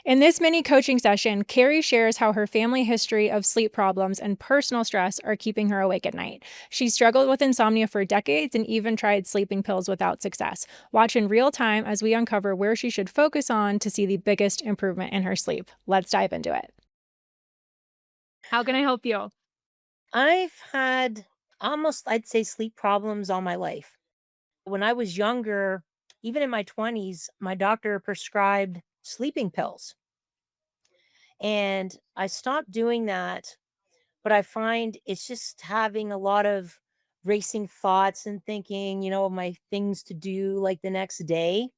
In this mini coaching session, Kerri shares how her family history of sleep problems and personal stress are keeping her awake at night. She struggled with insomnia for decades and even tried sleeping pills without success. Watch in real time as we uncover where she should focus on to see the biggest improvement in her sleep. Let's dive into it. How can I help you? I've had almost, I'd say, sleep problems all my life. When I was younger, even in my 20s, my doctor prescribed sleeping pills. And I stopped doing that, but I find it's just having a lot of racing thoughts and thinking, of my things to do like the next day.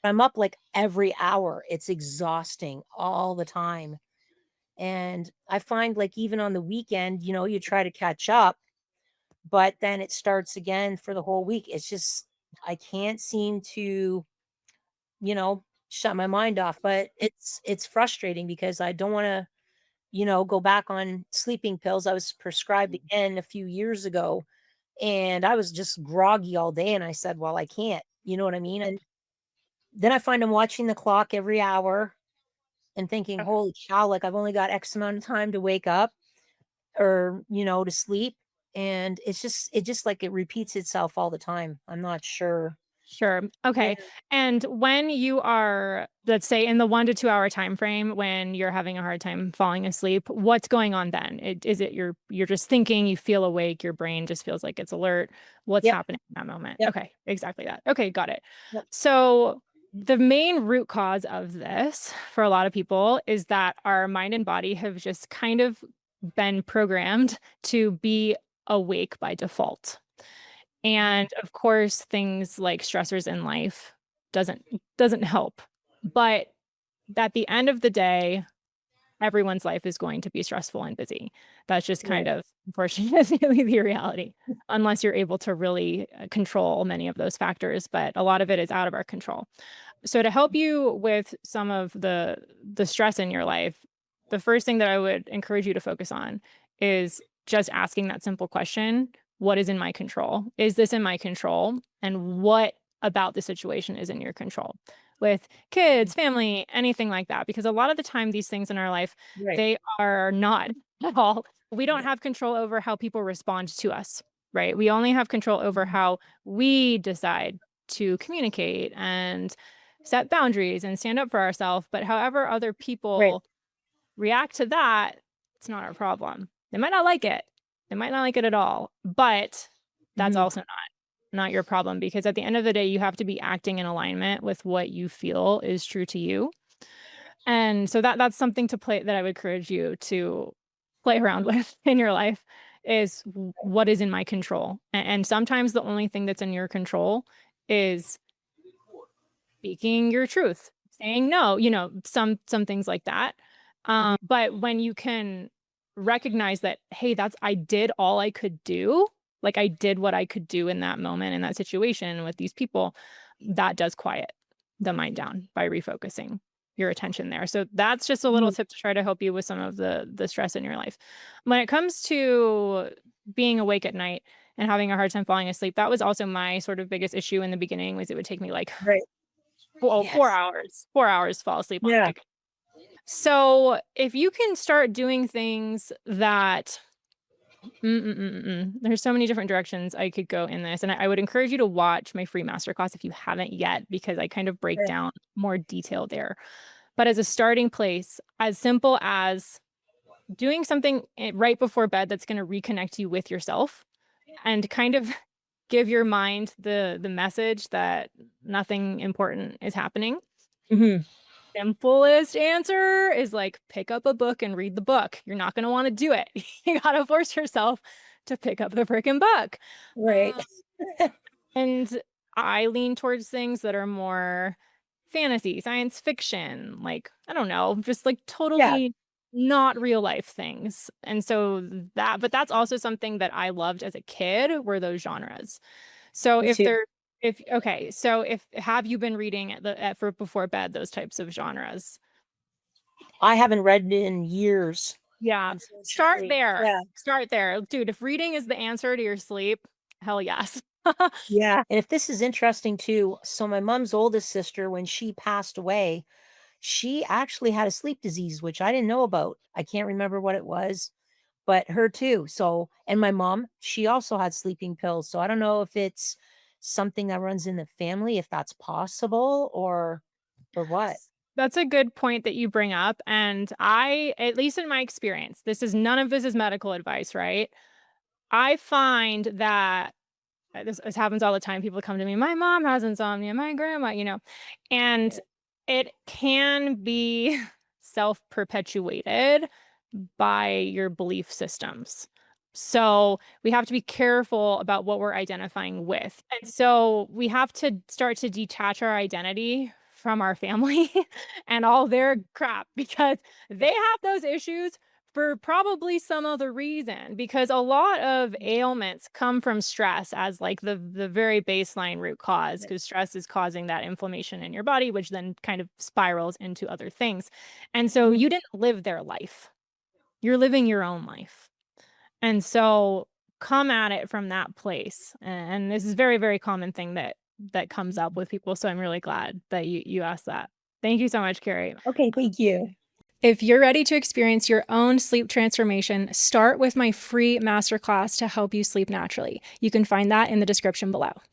I'm up like every hour. It's exhausting all the time. And I find like even on the weekend, you try to catch up, but then it starts again for the whole week. It's just I can't seem to, shut my mind off, but it's frustrating because I don't want to, go back on sleeping pills. I was prescribed again a few years ago and I was just groggy all day and I said, "Well, I can't." You know what I mean? And then I find I'm watching the clock every hour and thinking, Okay. "Holy cow, like I've only got X amount of time to wake up or, to sleep." And it just like it repeats itself all the time. I'm not sure. Sure. Yeah. Okay. And when you are, let's say, in the 1 to 2 hour time frame when you're having a hard time falling asleep, what's going on then? Is it you're just thinking, you feel awake, your brain just feels like it's alert? What's Yep. happening in that moment? Yep. Okay, exactly that. Okay, got it. Yep. So the main root cause of this for a lot of people is that our mind and body have just kind of been programmed to be awake by default. And, of course, things like stressors in life doesn't doesn't help. But at the end of the day, everyone's life is going to be stressful and busy. That's just kind Right. of, unfortunately, the reality, unless you're able to really, control many of those factors, but a lot of it is out of our control. So to help you with some of the stress in your life, the first thing that I would encourage you to focus on is just asking that simple question, what is in my control? Is this in my control? And what about the situation is in your control? With kids, family, anything like that, because a lot of the time these things in our life, Right. they are not at all. We don't Yeah. have control over how people respond to us, right? We only have control over Mhm. how we decide to communicate and set boundaries and stand up for ourselves, but however other Right. people react to that, it's not our problem. They might not like it. They might not like it at all, but that's Mhm. also not your problem because at the end of the day, you have to be acting in alignment with what you feel is true to you. And so that's something to play that I would encourage you to play around with in your life is what is in my control. And sometimes the only thing that's in your control is speaking your truth, saying no, some things like that. Mhm. But when you can recognize that, hey, that's I did all I could do, like I did what I could do in that moment in that situation with these people, that does quiet the mind down by refocusing your attention there. So that's just a little Mhm. tip to try to help you with some of the stress in your life. When it comes to being awake at night and having a hard time falling asleep, that was also my sort of biggest issue in the beginning was it would take me like Right. well, 4 Yes. hours, 4 hours to fall asleep on Yeah. like so, if you can start doing things that there's so many different directions I could go in this, and I would encourage you to watch my free masterclass if you haven't yet, because I kind of break Right. down more detail there. But as a starting place, as simple as doing something, right before bed that's gonna reconnect you with yourself and kind of give your mind the message that nothing important is happening. Mhm. Simplest answer is, like, pick up a book and read the book. You're not gonna wanna do it. You gotta force yourself to pick up the fricking book. Right. Um, and I lean towards things that are more fantasy, science fiction, like, I don't know, just, like, Yeah. totally not real life things. And so that's also something that I loved as a kid were those genres. So Me too. if okay, so if have you been reading for before bed, those types of genres? I haven't read in years, Yeah, start unfortunately. there, Yeah. start there. Dude, if reading is the answer to your sleep, hell yes. Yeah. And if this is interesting too, so my mom's oldest sister, when she passed away, She actually had a sleep disease, which I didn't know about. I can't remember what it was, but her too. So, and my mom, she also had sleeping pills. So I don't know if it's something that runs in the family, if that's possible or what. That's a good point that you bring up, and I, at least in my experience, none of this is medical advice, right? I find that this happens all the time. People come to me, "My mom has insomnia, my grandma," and it can be self-perpetuated by your belief systems. So, we have to be careful about what we're identifying with. And so, we have to start to detach our identity from our family and all their crap because they have those issues for probably some other reason, because a lot of ailments come from stress as like the very baseline root cause, because stress is causing that inflammation in your body, which then kind of spirals into other things. And so Mhm. you didn't live their life. You're living your own life. And so come at it from that place. And this is very, very common thing that comes up with people. So I'm really glad that you asked that. Thank you so much, Kerri. Okay, thank you. If you're ready to experience your own sleep transformation, start with my free masterclass to help you sleep naturally. You can find that in the description below.